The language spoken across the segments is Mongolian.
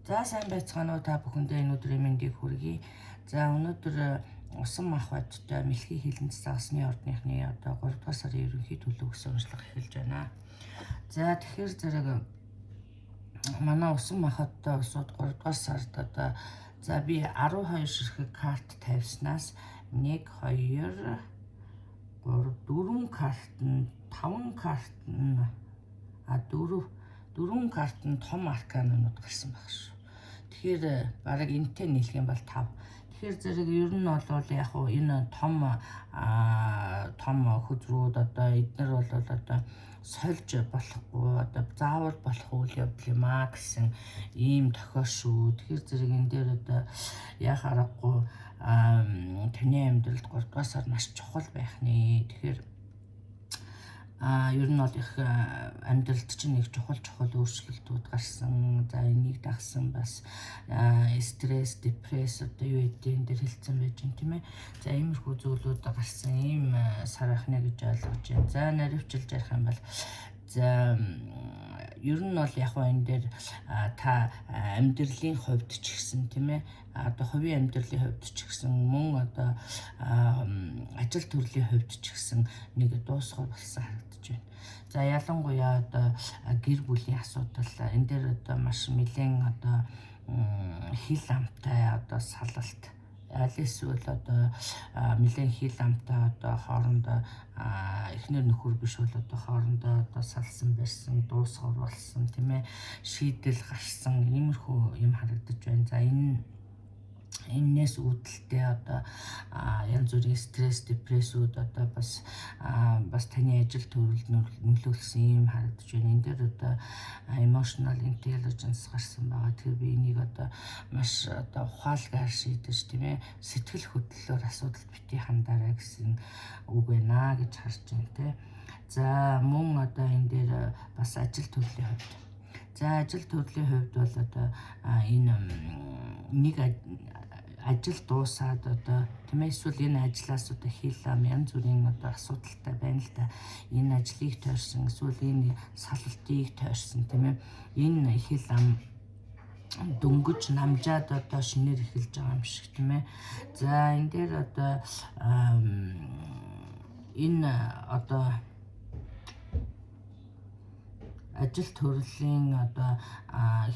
За сайн байцгаана уу та бүхэндээ энэ өдрийн мэндийг хүргэе. За өнөөдөр усан мах бодтой мэлхий хилэнц загсны ордныхны одоо 3 дугаар сарын ерөнхий төлөв гэсэн уншлага эхэлж байна. За тэгэхээр зэрэг манай усан махадтай усууд 3 дугаар сард одоо за би 12 ширхэг карт тавьснаас 1 2 3 4 карт нь 5 карт нь 4 карт нь том арканууд гарсан баг шүү. Тэгэхээр бараг энэтэй нийлэх юм бол 5. Тэгэхээр зэрэг ер нь бол яг уу энэ том хөзрүүд одоо эднэр бол одоо сольж болохгүй одоо заавал болох үйл явдал юм аа гэсэн ийм тохиол шүү. Тэгэхээр зэрэг энэ дээр одоо яа харахгүй таны амьдралд 3 дугаар сар маш чухал байх нэ. Тэгэхээр ер нь бол их амьдралд чинь нэг чухал өөрчлөлтүүд гарсан. За энийг дагсан бас стресс, депресс одоо юу гэдэг энэ дэр хэлсэн байж юм тийм ээ. За иймэрхүү зүйлүүд гарсан ийм сар ахна гэж ойлгож байна. За наривчилж ярих юм бол за ер нь бол яг энэ дээр та амьдралын хувьд ч гэсэн тийм ээ одоо хувийн амьдралын хувьд ч гэсэн мөн одоо ажил төрлийн хувьд ч гэсэн нэг дуусгал болсон харагдаж байна. За ялангуяа одоо гэр бүлийн асуудал энэ дээр одоо маш нэлээд одоо хил амтай одоо салалт аль эсвэл одоо нэлээд хил амтай одоо хоорондоо эхнэр нөхөр биш бол одоо хоорондоо одоо салсан байсан дуусгал болсон тийм ээ шийдэл гарсан иймэрхүү юм харагдаж байна. За энэс үүдэлтэй одоо янз бүрийн стресс, депрессүүд одоо бас таны ажил төрөлд нөлөөлсөн юм харагдаж байна. Энэ дээр одоо emotional intelligence гарсан байгаа. Тэгэхээр би энийг одоо маш одоо ухаалгаар шийдэж тийм ээ сэтгэл хөдлөлөөр асуудалд бити хандаарай гэсэн үг байна гэж харж байна тийм. За мөн одоо энэ дээр бас ажил төрлийн хувьд. За ажил төрлийн хувьд бол одоо энэ нэг ажил дуусаад одоо тийм ээ эсвэл энэ ажлаас одоо хийлээ янз бүрийн одоо асуудалтай байна л да. Энэ ажлыг тойрсон эсвэл энэ салалтыг тойрсон тийм ээ энэ хил ам дөнгөж намжаад одоо шинээр эхэлж байгаа юм шиг тийм ээ. За энэ дээр одоо энэ одоо ажил төрлийн одоо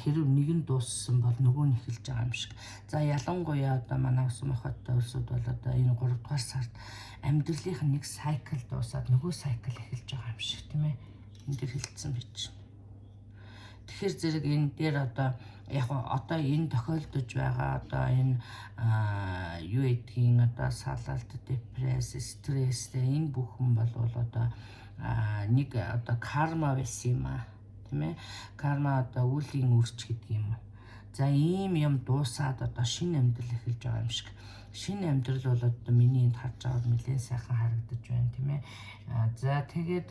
хэрэг нэгэн дууссан бол нөгөө нь эхэлж байгаа юм шиг. За ялангуяа одоо манай усан махадтай улсууд бол одоо энэ 3 дугаар сард амьдралынх нь нэг сайкл дуусаад нөгөө сайкл эхэлж байгаа юм шиг тийм ээ. Энд дэр хэлсэн байж байна. Тэгэхээр зэрэг энэ дээр одоо яг одоо энэ тохиолдож байгаа одоо энэ юу гэдгийг одоо салалт, депресс, стресс энэ бүхэн бол одоо нэг одоо карма байсан юм аа тийм ээ. Карма одоо үлийн үрч гэдэг юм. За ийм юм дуусаад одоо шинэ амьдрал эхэлж байгаа юм шиг. Шинэ амьдрал бол одоо миний энд харж байгаа нэлээд сайхан харагдаж байна тийм ээ. За тэгээд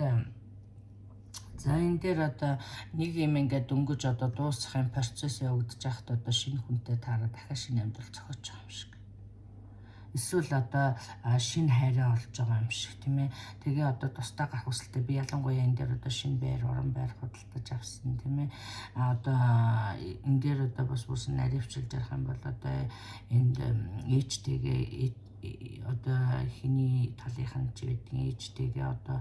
за энэ дээр одоо нэг юм ингээд дөнгөж одоо дуусахын процесс явагдаж байхад одоо шинэ хүнтэй таараа дахиад шинэ амьдрал зохиож байгаа юм шиг. Эсвэл одоо шинэ хайраа олж байгаа юм шиг тийм ээ. Тэгээ одоо тусдаа гарах хүсэлтэй би ялангуяа энэ дээр одоо шинэ байр, орон байр худалдаж авсан тийм ээ. Одоо энэ дээр одоо бас наривчилж ярих юм бол одоо энд ээжтэйгээ одоо хэний талынхан ч гэдэг ээжтэйгээ одоо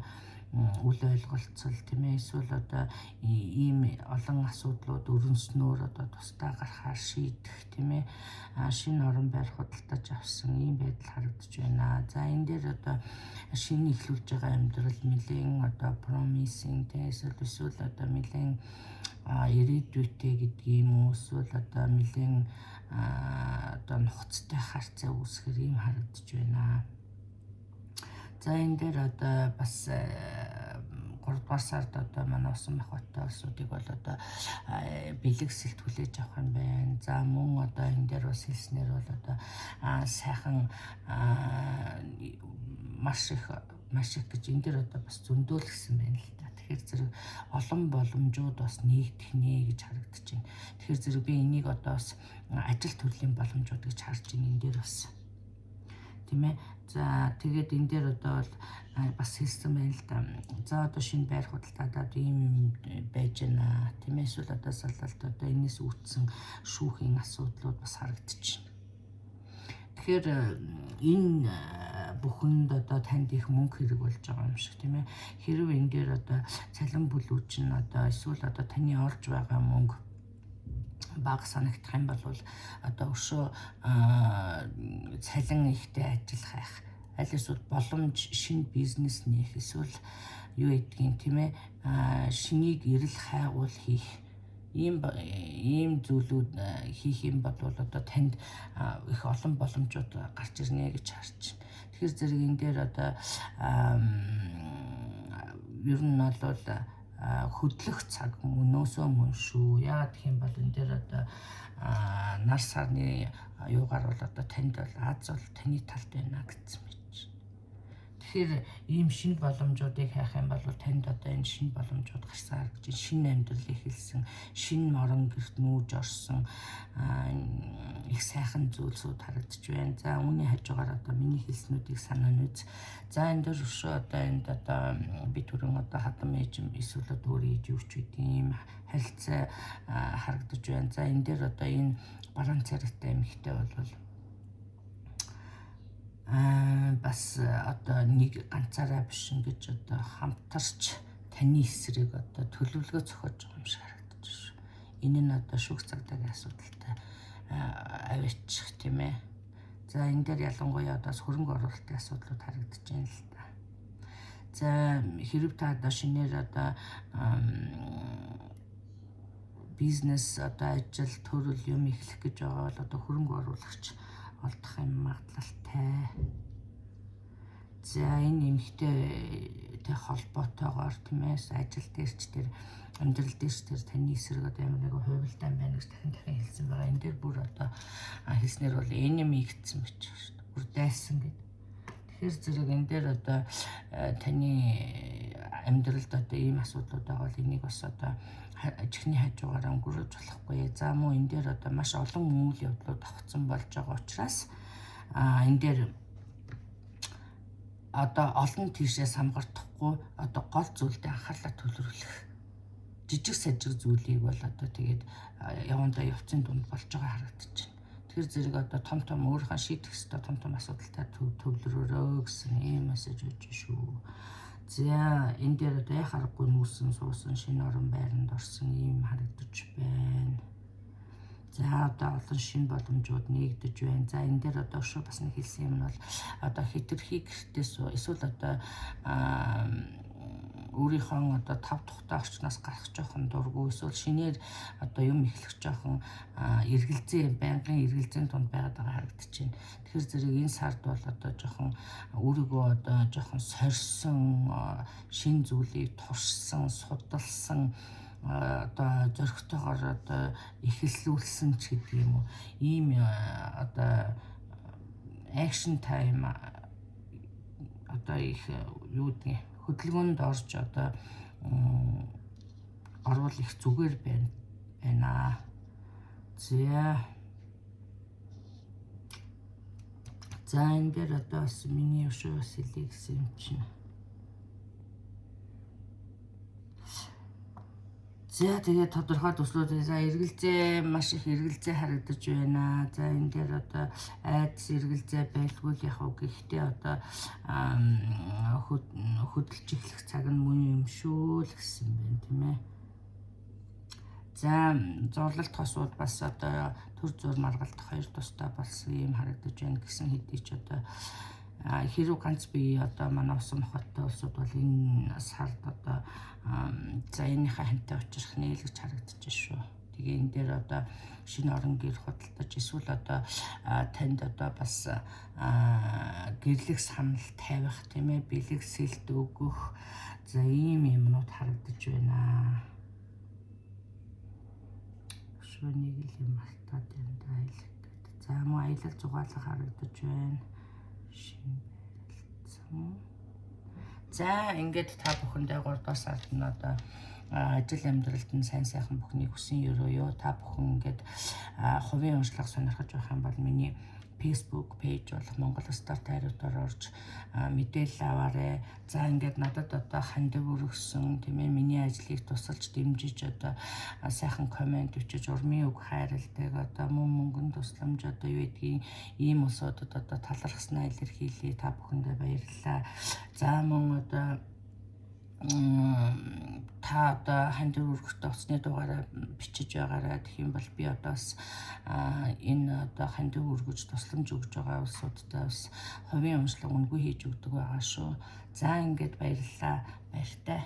үл ойлголцол тийм ээ эсвэл одоо ийм олон асуудлууд өрнснөөр одоо тусдаа гарахаар шийдэх тийм ээ шинэ орон байр худалдаж авсан ийм байдал харагдаж байна. За энэ дээр одоо шинэ эхлүүлж байгаа амьдрал нэлээд одоо promising тийм эсвэл одоо нэлээд ирээдүйтэй гэдэг юм уу эсвэл одоо нэлээд одоо нухацтай харьцаа үүсгэр ийм харагдаж байна. За энэ дээр одоо бас 3 дугаар сард одоо манай усан махбаттай улсуудыг бол одоо бэлэгсэлт хүлээж авах юм байна. За мөн одоо энэ дээр бас хэлснээр бол одоо сайхан маш их гэж энэ дээр одоо бас зөндөөл гэсэн байна л да. Тэгэхээр зэрэг олон боломжууд бас нэгдэх нэ гэж харагдаж байна. Тэгэхээр зэрэг би энийг одоо бас ажил төрлийн боломжууд гэж харж байна энэ дээр бас. тийм ээ. За тэгээд энэ дээр одоо бол бас хэлсэн байна л да. За одоо шинэ байр худалдаадаа одоо ийм байж байна тийм ээ. Эсвэл одоо салалт одоо энэс үүдсэн шүүхийн асуудлууд бас харагдчихна. Тэгэхээр энэ бүхэнд одоо танд их мөнгө хэрэг болж байгаа юм шиг тийм ээ. Хэрвээ энэ дээр одоо цалин бүлүүч нь одоо эсвэл одоо таны олж байгаа мөнгө бага санагдах юм бол одоо өшөө цалин ихтэй ажиллах хайх, аль эсвэл боломж шинэ бизнес нэх, эсвэл юу гэдгийг тийм ээ шинийг ирэл хайгуул хийх ийм зүйлүүд хийх юм бол одоо танд их олон боломжууд гарч ирнэ гэж харж байна. Тэгэхээр зэрэг энэ дээр одоо ер нь бол хөдлөх цаг мөнөөсөө мөн шүү. Яагаад гэх юм бол энэ дээр одоо нар сарны юугаар бол одоо танд бол Аз бол таны талд байна гэсэн мэт. Тэгэхээр ийм шинэ боломжуудыг хайх юм бол танд одоо энэ шинэ боломжууд гарсан харагдаж байна. Шинэ амьдрал эхэлсэн, шинэ морон гэрт нүүж орсон их сайхан зүйлсүүд харагдаж байна. За үүний хажуугаар одоо миний хэлснүүдийг санааны үз. За энэ дээр өшөө одоо энд одоо би түрүүн одоо хадам ээжим эсвэл одоо өөр ээж юу ч үгүй ийм харилцаа харагдаж байна. За энэ дээр одоо энэ баруун царайтай эмэгтэй бол бас одоо нэг ганцаараа биш ингэж одоо хамтарч таны эсрэг одоо төлөвлөгөө зохиож байгаа юм шиг харагдаж байна. Энэ нь одоо шүүх цагдаагийн асуудалтай аваачих тийм ээ. За энэ дээр ялангуяа одоо хөрөнгө оруулалтын асуудлууд харагдаж байна л да. За хэрэг та одоо шинээр одоо бизнес одоо ажил төрөл юм эхлэх гэж байгаа бол одоо хөрөнгө оруулагч олдох юм магадлалтай. За энэ эмэгтэйтэй холбоотойгоор тийм ээ ажил дээрч тэр амьдрал дээрч тэр таны эсрэг одоо ямар нэг хувилдаан байна гэж дахин хэлсэн байгаа. Энэ дээр бүр одоо хэлснээр бол enemy гэсэн мэт шүү дээ. Бүр дайсан гэдэг. Тэгэхээр зэрэг энэ дээр одоо таны амьдралд одоо ийм асуудлууд байгаа бол энийг бас одоо чихний хажуугаар өнгөрөөж болохгүй. За мөн энэ дээр одоо маш олон үйл явдлууд давхцсан болж байгаа учраас энэ дээр одоо олон тийшээс хамгаардахгүй одоо гол зүйлдээ анхаарлаа төвлөрүүлэх жижиг сажиг зүйлийг бол одоо тэгээд явандаа явцын дунд болж байгаа харагдаж байна. Тэгэхээр зэрэг одоо том өөрийнхөө шийдэх ёстой том асуудалтай төвлөрөөрөө гэсэн ийм мессеж өгч шүү. За энэ дээр одоо яхаа аргагүй нүүсэн суусан шинэ орон байранд орсон ийм харагдаж байна. За одоо олон шинэ боломжууд нэгдэж байна. За энэ дээр одоо өшөө бас нэг хэлсэн юм бол одоо хэтэрхий гэртээс эсвэл одоо өөрийнхөө одоо тав тухтай орчноос гарах жоохон дургүй эсвэл шинээр одоо юм эхлэх жоохон байнгын эргэлзээний тунд байгаад байгаа харагдаж байна. Тэгэхээр зэрэг энэ сард бол одоо жоохон өөрийгөө одоо жоохон сорьсон шинэ зүйлийг туршсан, судалсан одоо зөрөгтэйгээр одоо эхэллүүлсэн ч гэдэг юм уу. Ийм одоо action time одоо их юу гэдэг хөдөлгөөнд орж одоо орвол их зүгээр байна. За энэ дээр одоо бас миний өшөө бас хэлье гэсэн юм чинь. За тэгээд тодорхой төслүүд за эргэлзээ маш их эргэлзээ харагдаж байна. За энэ дээр одоо айдас эргэлзээ байлгүй л яг гэхдээ одоо хөдөлж эхлэх цаг нь мөн юм шүү л гэсэн байна тийм ээ. За зурлалт хосууд бас одоо төр зур маргалдах хоёр тустай болсон юм харагдаж байна гэсэн хэдий ч одоо хэрэг ганц бие одоо манай усан хоттой улсууд бол энэ сард одоо за энийхээ хантай учрах нээлгэж харагдаж шүү. Тэгээ энэ дээр одоо шинэ орон гэр худалдаж эсвэл одоо танд одоо бас гэрлэх санал тавих тийм ээ бэлэг сэлт өгөх за ийм юмнууд харагдаж байна. Шөө нэг л юм алтаад байна да айлх гэдэг. За мөн аялал зугаалга харагдаж байна. Шинэ барилдсан. За ингээд та бүхэндээ 3 дугаар сард нь одоо ажил амьдралд нь сайн сайхан бүхнийг хүсэн ерөөё. Та бүхэн ингээд хувийн уншлага сонирхож байх юм бол миний Facebook page болох Монгол Старт хариутаар орж мэдээлэл аваарай. За ингээд надад одоо хандив өргөсөн тийм ээ миний ажлыг тусалж дэмжиж одоо сайхан комент өчөж урмын үг хайрладаг одоо мөнгөн тусламж одоо юу гэдгийг ийм усуудад одоо талархснаа илэрхийлье. Та бүхэндээ баярлалаа. За мөн одоо та одоо хандив өргөхтэй усны дугаараа бичиж байгаарай. Тэгэх юм бол би одоо бас энэ одоо хандив өргөж тусламж өгж байгаа улсуудтай бас хувийн өмчлөг үнгүй хийж өгдөг байгаа шүү. За ингээд баярлалаа. Баяртай.